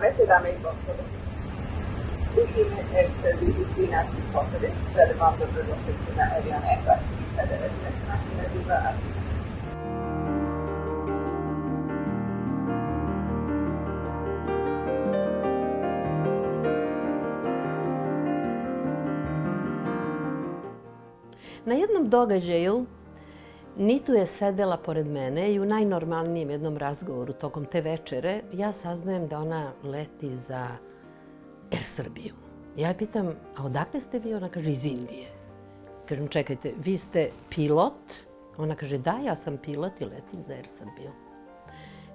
veče, dame i gospodo. U ime Air Serbia i svi nas iz posade želim vam dobrodošlicu na avion Airbus 319 mašine za Armiju. Na jednom događaju Nitu je sedela pored mene i u najnormalnijem jednom razgovoru tokom te večere ja saznajem da ona leti za Air Srbiju. Ja je pitam, a odakle ste vi? Ona kaže, iz Indije. Kažem, čekajte, vi ste pilot? Ona kaže, da, ja sam pilot i letim za Air Srbiju.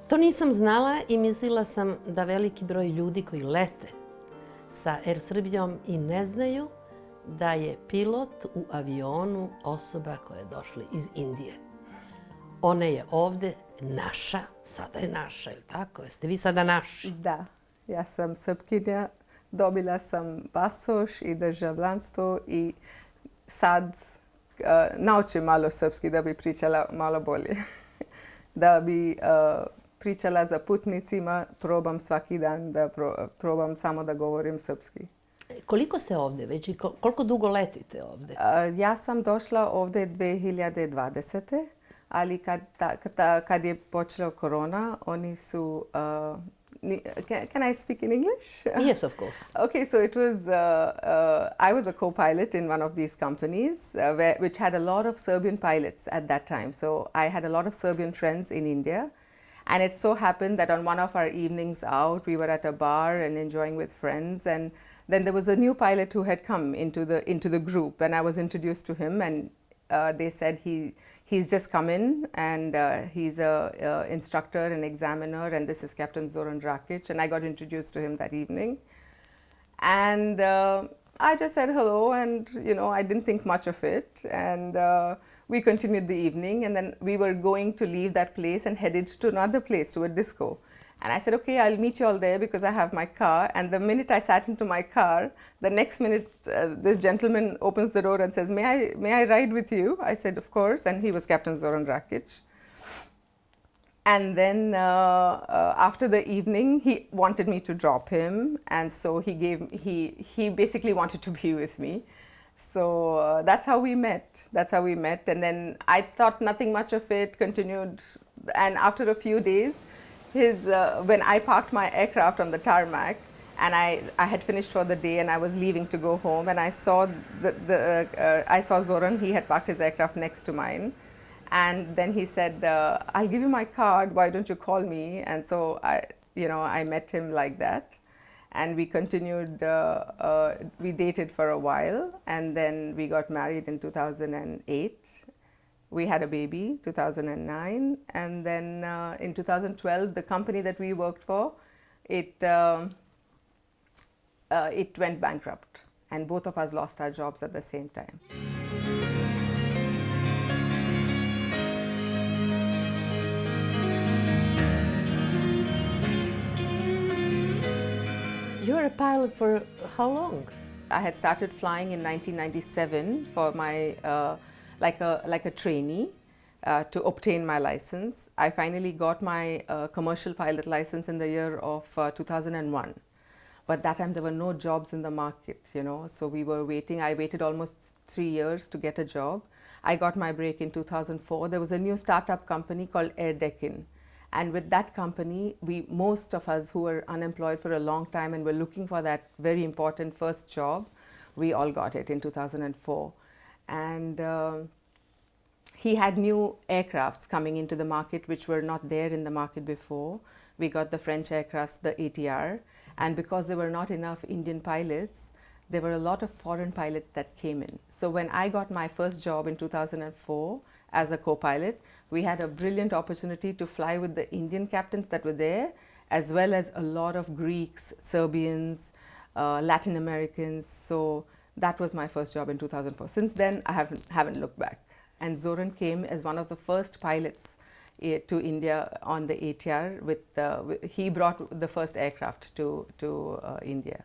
To nisam znala i mislila sam da veliki broj ljudi koji lete sa Air Srbijom i ne znaju da je pilot u avionu osoba koja je došla iz Indije. Ona je ovde naša, sada je naša, je li tako? Jeste vi sada naši? Da, ja sam Srpkinja, dobila sam pasoš i državljanstvo i sad naučim malo srpski da bi pričala malo bolje. Da bi pričala za putnicima, probam svaki dan da probam samo da govorim srpski. Koliko ste ovde već i koliko dugo letite ovde? Ja sam došla ovde 2020. Ali kad je počela korona, oni su... Can I speak in English? Yes, of course. Okay, so it was... I was a co-pilot in one of these companies, which had a lot of Serbian pilots at that time. So I had a lot of Serbian friends in India. And it so happened that on one of our evenings out, we were at a bar and enjoying with friends. And then there was a new pilot who had come into the group, and I was introduced to him, and they said he's just come in, and he's a instructor and examiner, and this is Captain Zoran Rakić, and I got introduced to him that evening. And I just said hello, and I didn't think much of it, and we continued the evening, and then we were going to leave that place and headed to another place, to a disco. And I said, okay, I'll meet you all there because I have my car. And the minute I sat into my car, the next minute this gentleman opens the door and says, may I ride with you? I said, of course. And he was Captain Zoran Rakić. And then after the evening, he wanted me to drop him. And so he basically wanted to be with me. So that's how we met. And then I thought nothing much of it, continued. And after a few days, when I parked my aircraft on the tarmac, and I had finished for the day and I was leaving to go home, and I saw I saw Zoran. He had parked his aircraft next to mine, and then he said, "I'll give you my card. Why don't you call me?" And so I met him like that, and we continued. We dated for a while, and then we got married in 2008. We had a baby, 2009, and then in 2012, the company that we worked for, it went bankrupt, and both of us lost our jobs at the same time. You were a pilot for how long? I had started flying in 1997 for my like a trainee to obtain my license. I finally got my commercial pilot license in the year of 2001. But that time there were no jobs in the market, so we were waiting. I waited almost 3 years to get a job. I got my break in 2004. There was a new startup company called Air Deccan. And with that company, most of us who were unemployed for a long time and were looking for that very important first job, we all got it in 2004. And he had new aircrafts coming into the market which were not there in the market before. We got the French aircrafts, the ATR, and because there were not enough Indian pilots, there were a lot of foreign pilots that came in. So when I got my first job in 2004 as a co-pilot, we had a brilliant opportunity to fly with the Indian captains that were there, as well as a lot of Greeks, Serbians, Latin Americans. So that was my first job in 2004. Since then, I haven't looked back. And Zoran came as one of the first pilots to India on the ATR. He brought the first aircraft to India.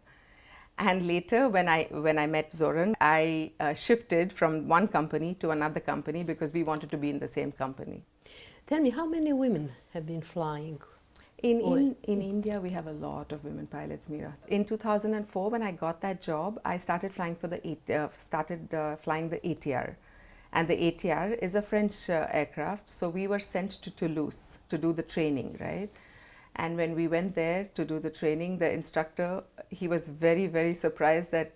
And later, when I met Zoran, I shifted from one company to another company because we wanted to be in the same company. Tell me, how many women have been flying? In India, we have a lot of women pilots, Mira. In 2004, when I got that job, I started flying for the flying the ATR, and the ATR is a French aircraft. So we were sent to Toulouse to do the training, right? And when we went there to do the training, the instructor, he was very, very surprised that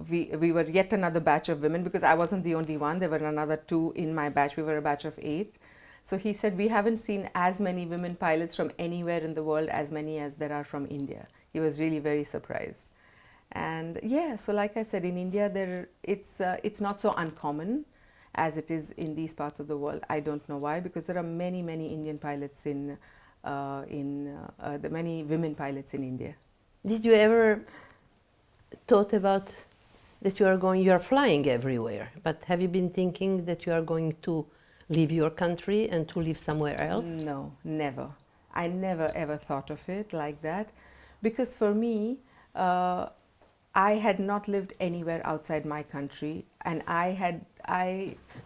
we were yet another batch of women, because I wasn't the only one. There were another 2 in my batch. We were a batch of 8. So he said, we haven't seen as many women pilots from anywhere in the world as many as there are from India. He was really very surprised. And yeah, so like I said, in India, it's not so uncommon as it is in these parts of the world. I don't know why, because there are many, many Indian pilots the many women pilots in India. Did you ever thought about that you are flying everywhere, but have you been thinking that you are going to leave your country and to live somewhere else? No, never. I never ever thought of it like that, because for me, I had not lived anywhere outside my country, and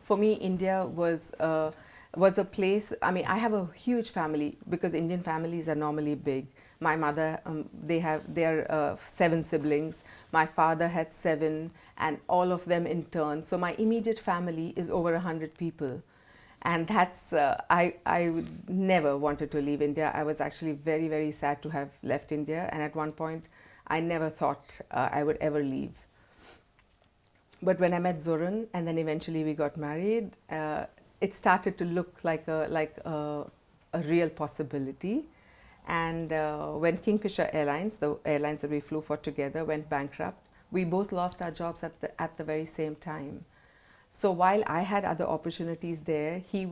for me, India was a place. I mean, I have a huge family, because Indian families are normally big. My mother, they are 7 siblings. My father had 7, and all of them in turn. So my immediate family is over 100 people. And that's, I never wanted to leave India. I was actually very, very sad to have left India. And at one point, I never thought I would ever leave. But when I met Zoran, and then eventually we got married, it started to look like a real possibility. And when Kingfisher Airlines, the airlines that we flew for together, went bankrupt, we both lost our jobs at the very same time. So while I had other opportunities there, he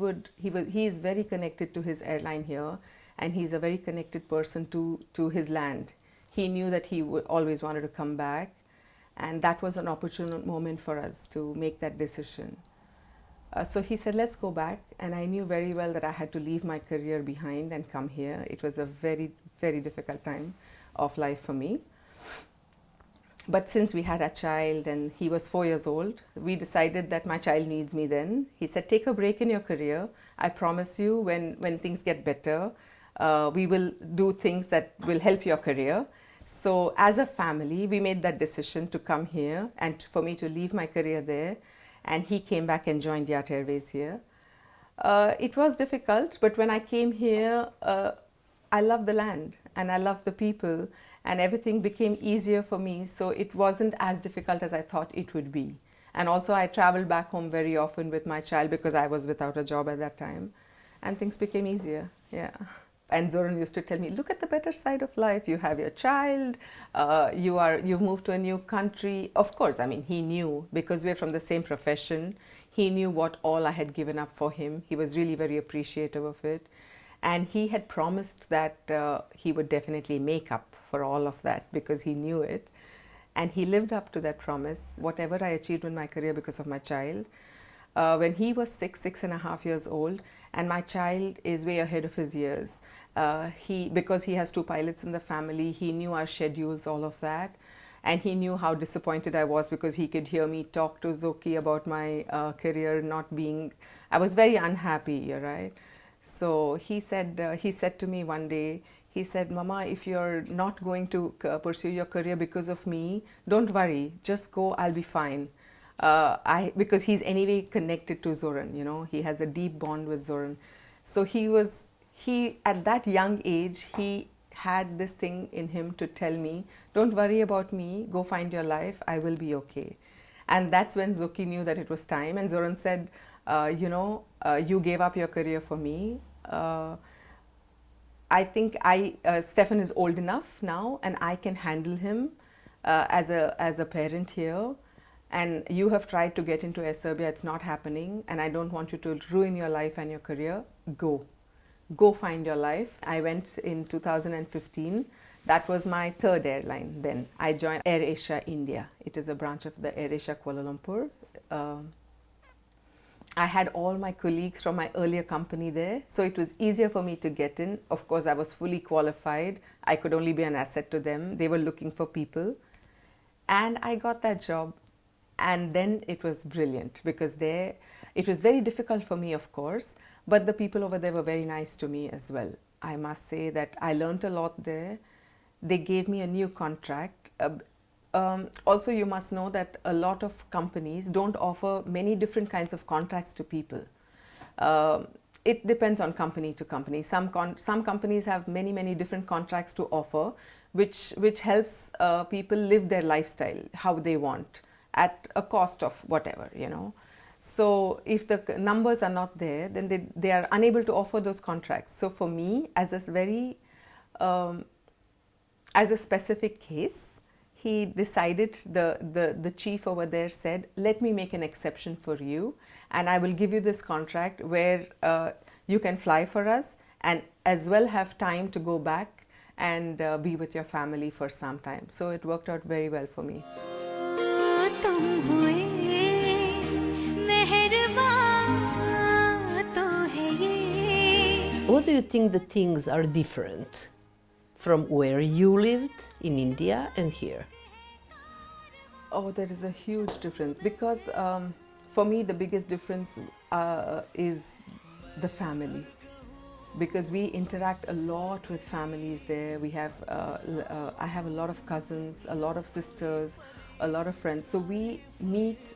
is very connected to his airline here, and he's a very connected person to his land. He knew that he would always wanted to come back, and that was an opportune moment for us to make that decision. So he said, let's go back, and I knew very well that I had to leave my career behind and come here. It was a very, very difficult time of life for me. But since we had a child and he was 4 years old, we decided that my child needs me then. He said, take a break in your career. I promise you, when things get better, we will do things that will help your career. So as a family, we made that decision to come here and for me to leave my career there. And he came back and joined Yat Airways here. It was difficult, but when I came here, I loved the land and I loved the people, and everything became easier for me. So it wasn't as difficult as I thought it would be. And also I traveled back home very often with my child, because I was without a job at that time, and things became easier. Yeah. And Zoran used to tell me, look at the better side of life. You have your child, you've moved to a new country. Of course, I mean, he knew, because we're from the same profession. He knew what all I had given up for him. He was really very appreciative of it. And he had promised that he would definitely make up for all of that, because he knew it. And he lived up to that promise. Whatever I achieved in my career because of my child, when he was 6.5 years old, and my child is way ahead of his years. Because he has 2 pilots in the family, he knew our schedules, all of that. And he knew how disappointed I was, because he could hear me talk to Zoki about my career not being, I was very unhappy, right? So he said to me one day, he said, Mama, if you're not going to pursue your career because of me, don't worry, just go, I'll be fine. Because he's anyway connected to Zoran, you know, he has a deep bond with Zoran. So he at that young age, he had this thing in him to tell me, don't worry about me, go find your life, I will be okay. And that's when Zoki knew that it was time. And Zoran said, you gave up your career for me. I think Stefan is old enough now, and I can handle him as a parent here. And you have tried to get into Air Serbia, it's not happening, and I don't want you to ruin your life and your career. Go find your life. I went in 2015. That was my 3rd airline then. I joined AirAsia India. It is a branch of the AirAsia Kuala Lumpur. I had all my colleagues from my earlier company there, so it was easier for me to get in. Of course, I was fully qualified. I could only be an asset to them. They were looking for people. And I got that job. And then it was brilliant, because it was very difficult for me, of course, but the people over there were very nice to me as well. I must say that I learned a lot there. They gave me a new contract. Also, you must know that a lot of companies don't offer many different kinds of contracts to people. It depends on company to company. Some companies have many different contracts to offer, which helps people live their lifestyle how they want at a cost of whatever, you know. So if the numbers are not there, then they are unable to offer those contracts. So for me, as a specific case, he decided, the chief over there said, let me make an exception for you, and I will give you this contract where you can fly for us and as well have time to go back and be with your family for some time. So it worked out very well for me. What do you think the things are different from where you lived in India and here? Oh, there is a huge difference because for me the biggest difference is the family, because we interact a lot with families there. We have I have a lot of cousins, a lot of sisters, a lot of friends, so we meet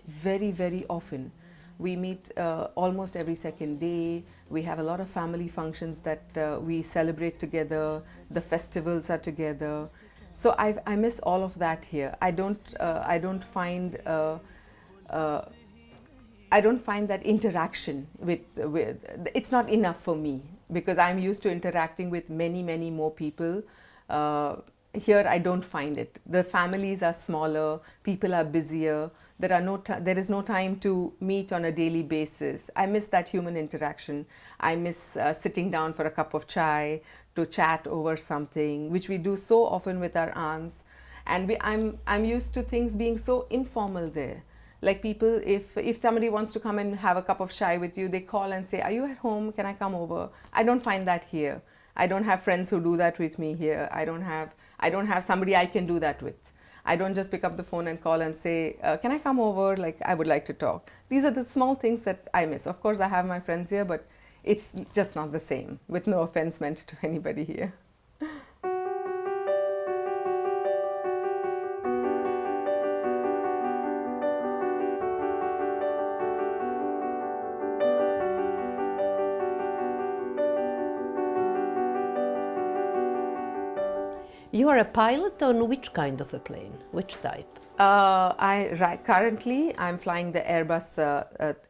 very often. We meet almost every second day. We have a lot of family functions that we celebrate together. The festivals are together. So I miss all of that here. I don't find that interaction with it's not enough for me, because I'm used to interacting with many more people. Here I don't find it. The families are smaller, people are busier, there is no time to meet on a daily basis. I miss that human interaction. I miss sitting down for a cup of chai to chat over something, which we do so often with our aunts. And I'm used to things being so informal there. Like people, if somebody wants to come and have a cup of chai with you, they call and say, are you at home? Can I come over? I don't find that here. I don't have friends who do that with me here. I don't have somebody I can do that with. I don't just pick up the phone and call and say, can I come over? Like, I would like to talk. These are the small things that I miss. Of course, I have my friends here, but it's just not the same, with no offense meant to anybody here. You are a pilot on which kind of a plane? Which type? Currently, I'm flying the Airbus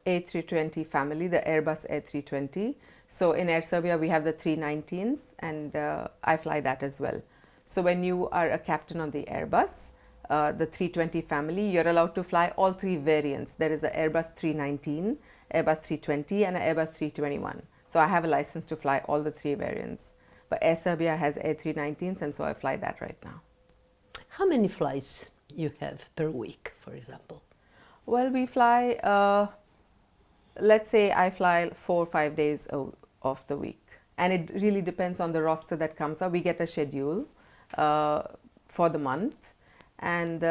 A320 family, the Airbus A320. So in Air Serbia, we have the 319s, and I fly that as well. So when you are a captain on the Airbus, the 320 family, you're allowed to fly all three variants. There is an Airbus 319, Airbus 320, and an Airbus 321. So I have a license to fly all the three variants. But Air Serbia has A319s, and so I fly that right now. How many flights you have per week, for example? Well, we fly, let's say I fly 4 or 5 days of the week. And it really depends on the roster that comes up. We get a schedule for the month, and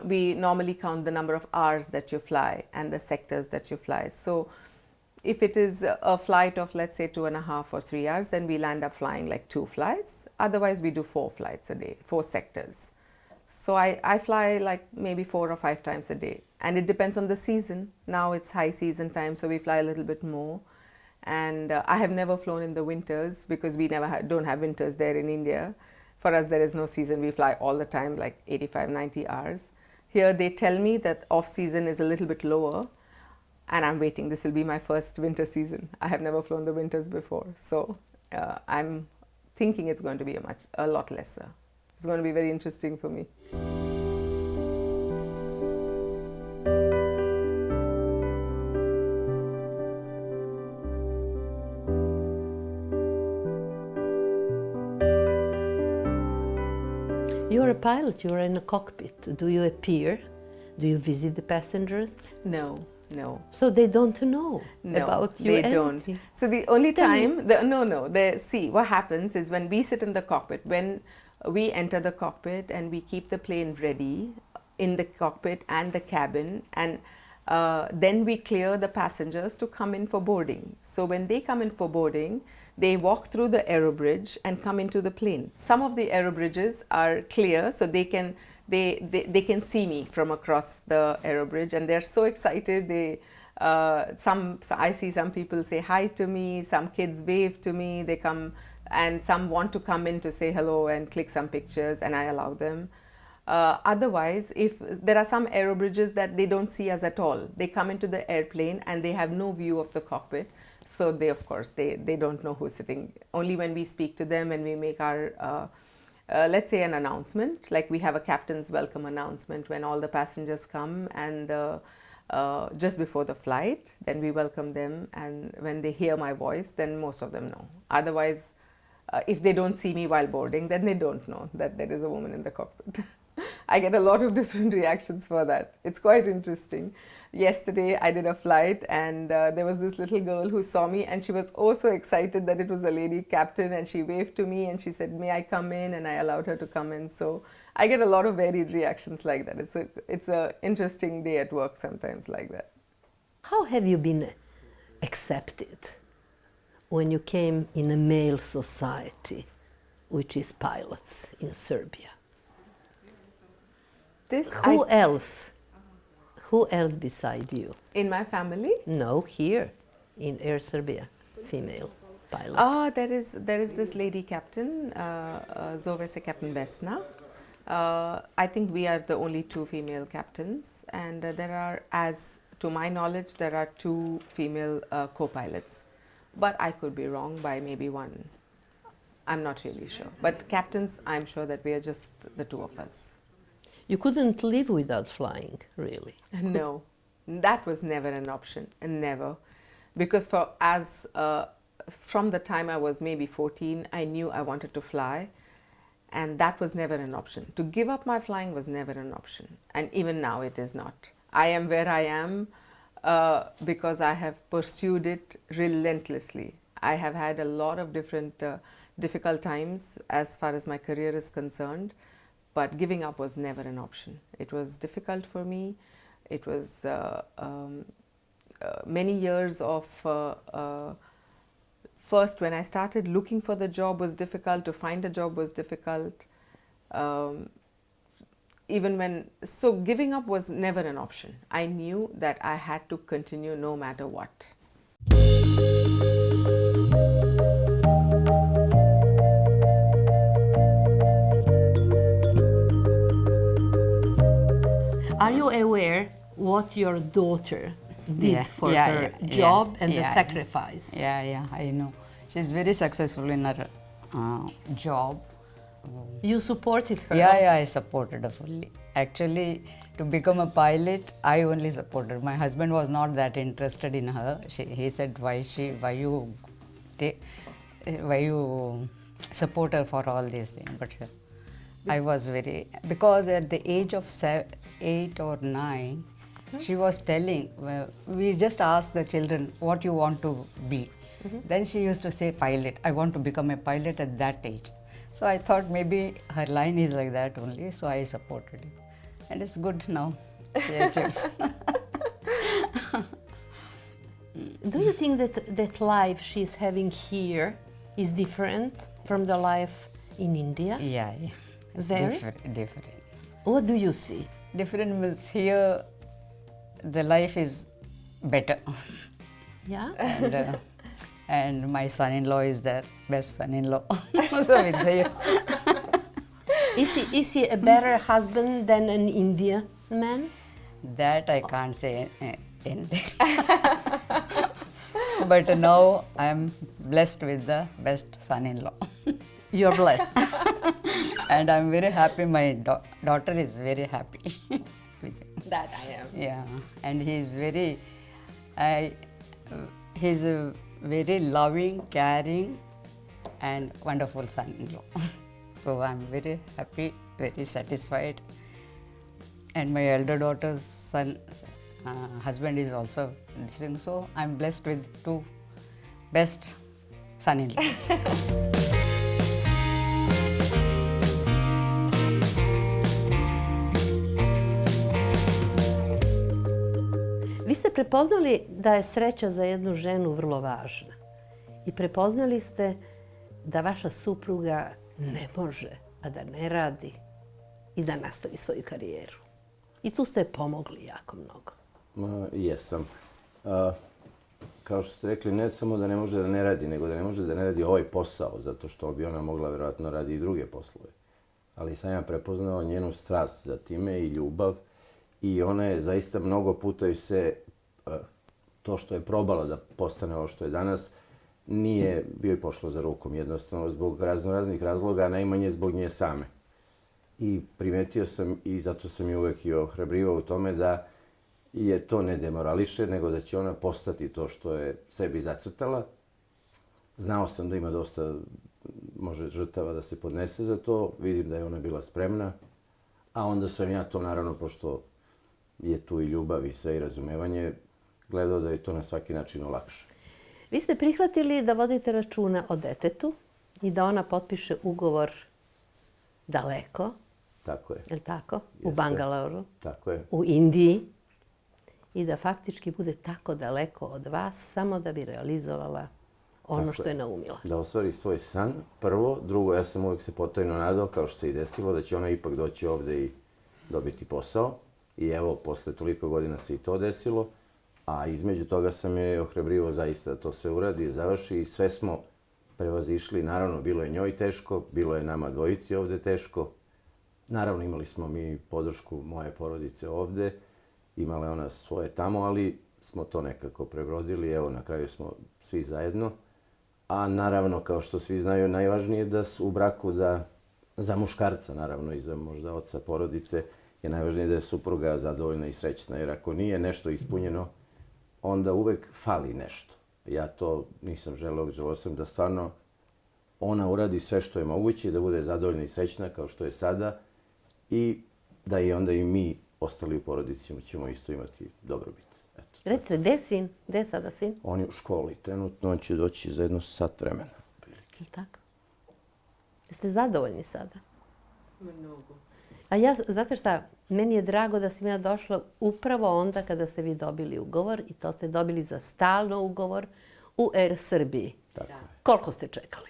we normally count the number of hours that you fly and the sectors that you fly. So if it is a flight of, let's say, 2.5 or 3 hours, then we'll end up flying like 2 flights. Otherwise, we do 4 flights a day, 4 sectors. So I fly like maybe 4 or 5 times a day. And it depends on the season. Now it's high season time, so we fly a little bit more. And I have never flown in the winters, because we don't have winters there in India. For us, there is no season. We fly all the time, like 85, 90 hours. Here, they tell me that off-season is a little bit lower. And I'm waiting. This will be my first winter season. I have never flown the winters before. So I'm thinking it's going to be a lot lesser. It's going to be very interesting for me. You are a pilot, you are in a cockpit. Do you appear? Do you visit the passengers? No. So they don't know about you? No, they don't. So the only time, see, what happens is when we sit in the cockpit, when we enter the cockpit and we keep the plane ready in the cockpit and the cabin, and Then we clear the passengers to come in for boarding. So when they come in for boarding, they walk through the aero bridge and come into the plane. Some of the aero bridges are clear, so they can see me from across the aero bridge, and they're so excited. I see some people say hi to me, some kids wave to me, they come, and some want to come in to say hello and click some pictures, and I allow them. Otherwise, if there are some aero bridges that they don't see us at all, they come into the airplane and they have no view of the cockpit. So they, of course, they don't know who's sitting. Only when we speak to them and we make our, let's say, an announcement, like we have a captain's welcome announcement when all the passengers come, and just before the flight, then we welcome them, and when they hear my voice, then most of them know. Otherwise, if they don't see me while boarding, then they don't know that there is a woman in the cockpit. I get a lot of different reactions for that. It's quite interesting. Yesterday I did a flight, and there was this little girl who saw me, and she was also excited that it was a lady captain, and she waved to me and she said, "May I come in?" and I allowed her to come in. So I get a lot of varied reactions like that. It's a interesting day at work sometimes like that. How have you been accepted when you came in a male society, which is pilots in Serbia? Who else beside you? In my family? No, here in Air Serbia, female pilot. Ah, there is this lady captain, zove se Captain Vesna. I think we are the only two female captains, and there are, as to my knowledge, there are two female co-pilots. But I could be wrong by maybe one. I'm not really sure. But captains, I'm sure that we are just the two of us. You couldn't live without flying, really? No, that was never an option, never. Because from the time I was maybe 14, I knew I wanted to fly, and that was never an option. To give up my flying was never an option, and even now it is not. I am where I am because I have pursued it relentlessly. I have had a lot of different difficult times as far as my career is concerned, but giving up was never an option. It was difficult for me. It was many years of, first when I started looking for the job was difficult, to find a job was difficult. So giving up was never an option. I knew that I had to continue no matter what. Are you aware what your daughter did for her job and the sacrifice? Yeah, I know. She's very successful in her job. You supported her? Yeah, I supported her fully. Actually, to become a pilot, I only supported her. My husband was not that interested in her. He said, why you support her for all these things? But I was very, because at the age of 8 or 9, she was telling, we just asked the children, what you want to be? Then she used to say, pilot. I want to become a pilot at that age. So I thought maybe her line is like that only, so I supported it. And it's good now. Do you think that life she's having here is different from the life in India? Yeah. It's Very? Different. What do you see? Different means here the life is better. Yeah? And my son-in-law is the best son-in-law. So with you. Is he a better husband than an Indian man? That I can't say anything. But now I am blessed with the best son-in-law. You're blessed. And I'm very happy. My daughter is very happy with him. That I am. Yeah, and he's he's a very loving, caring, and wonderful son-in-law. So I'm very happy, very satisfied. And my elder daughter's husband is also listening. So I'm blessed with two best son-in-laws. prepoznali da je sreća za jednu ženu vrlo važna. I prepoznali ste da vaša supruga ne može, a da ne radi i da nastavi svoju karijeru. I tu ste pomogli jako mnogo. Jesam. Kao što ste rekli, ne samo da ne može da ne radi, nego da ne može da ne radi ovaj posao, zato što bi ona mogla vjerojatno radi i druge poslove. Ali sam ja prepoznao njenu strast za time i ljubav i ona je zaista mnogo puta i se to što je probala da postane ovo što je danas, nije bio i pošlo za rukom, jednostavno zbog raznih razloga, a najmanje zbog nje same. I primetio sam i zato sam je uvek i ohrabrivao u tome da je to ne demorališe, nego da će ona postati to što je sebi zacrtala. Znao sam da ima dosta može žrtava da se podnese za to, vidim da je ona bila spremna, a onda sam ja to naravno, pošto je tu i ljubav i sve i razumevanje, gledao da je to na svaki način olakše. Vi ste prihvatili da vodite računa o detetu i da ona potpiše ugovor daleko. Tako je. Je li tako? Jeste. U Bangaloru. Tako je. U Indiji. I da faktički bude tako daleko od vas samo da bi realizovala ono Tako što je naumila. Da ostvari svoj san, prvo. Drugo, ja sam uvijek se potajno nadao, kao što se i desilo, da će ona ipak doći ovde i dobiti posao. I evo, posle toliko godina se i to desilo. A između toga sam je ohrabrivao zaista da to sve uradi, završi i sve smo prevazišli. Naravno, bilo je njoj teško, bilo je nama dvojici ovde teško. Naravno, imali smo mi podršku moje porodice ovde, imala je ona svoje tamo, ali smo to nekako prebrodili. Evo, na kraju smo svi zajedno. A naravno, kao što svi znaju, najvažnije je da su u braku da za muškarca, naravno i za možda oca porodice, je najvažnije da je supruga zadovoljna i srećna. Jer ako nije nešto ispunjeno, onda uvek fali nešto. Ja to nisam želeo sam da stvarno ona uradi sve što je moguće, da bude zadovoljna i srećna kao što je sada i da i onda i mi ostali u porodici ćemo isto imati dobrobit. Eto. Recite, gde je sin? Gde je sada sin? On je u školi. Trenutno on će doći za jedno sat vremena. Je li tako? Jeste zadovoljni sada? Mnogo. A ja, znate šta, meni je drago da sam ja došla upravo onda kada ste vi dobili ugovor i to ste dobili za stalno ugovor u Air Srbiji. Tako je. Koliko ste čekali?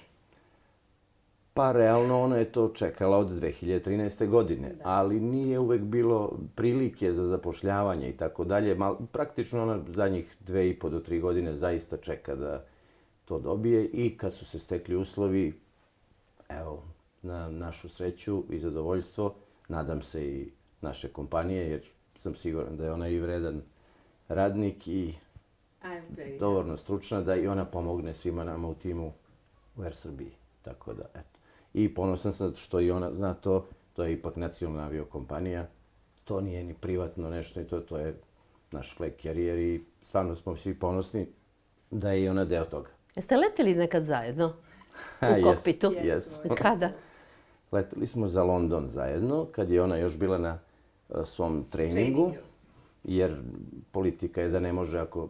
Pa realno ona je to čekala od 2013. godine, ali nije uvek bilo prilike za zapošljavanje i tako dalje. Praktično ona zadnjih 2,5 do 3 godine zaista čeka da to dobije i kad su se stekli uslovi, evo, na našu sreću i zadovoljstvo, nadam se i naše kompanije, jer sam siguran da je ona i vredan radnik i dovoljno stručna da i ona pomogne svima nama u timu u Air Srbiji. Tako da, eto. I ponosan sam što i ona zna to, to je ipak nacionalna aviokompanija, to nije ni privatno nešto i to je naš flag carrier i stvarno smo svi ponosni da je i ona deo toga. Jeste leteli nekad zajedno u kokpitu? Jesmo. Kada? Leteli smo za London zajedno, kad je ona još bila na svom treningu, jer politika je da ne može, ako,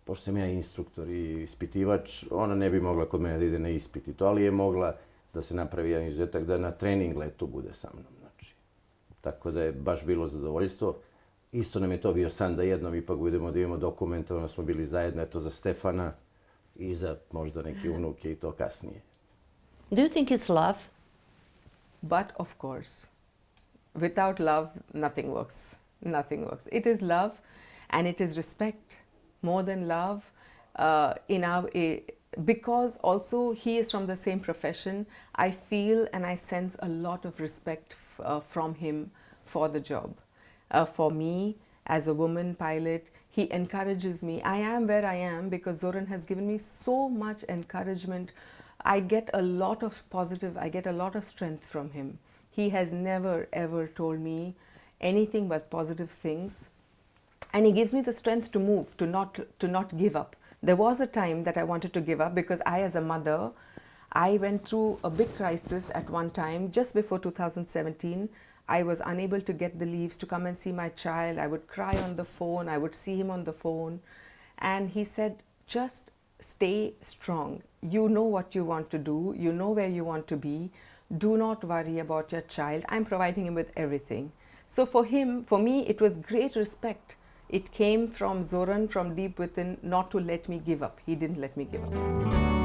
pošto sam ja instruktor i ispitivač, ona ne bi mogla kod mene da ide na ispit i to, ali je mogla da se napravi jedan izuzetak da na trening letu bude sa mnom. Znači, tako da je baš bilo zadovoljstvo. Isto nam je to bio san da jednom ipak budemo da imamo dokumentovano, smo bili zajedno, eto za Stefana i za možda neke unuke i to kasnije. Do you think it's love? But of course, without love, nothing works. Nothing works. It is love and it is respect more than love because also he is from the same profession. I feel and I sense a lot of respect from him for the job. For me, as a woman pilot, he encourages me. I am where I am because Zoran has given me so much encouragement. I get a lot of positive, I get a lot of strength from him. He has never ever told me anything but positive things. And he gives me the strength to move, to not give up. There was a time that I wanted to give up because I, as a mother, I went through a big crisis at one time. Just before 2017, I was unable to get the leaves to come and see my child. I would cry on the phone. I would see him on the phone. And he said, just stay strong. You know what you want to do. You know where you want to be. Do not worry about your child. I'm providing him with everything. So for him, for me, it was great respect. it came from Zoran, from deep within, not to let me give up. He didn't let me give up.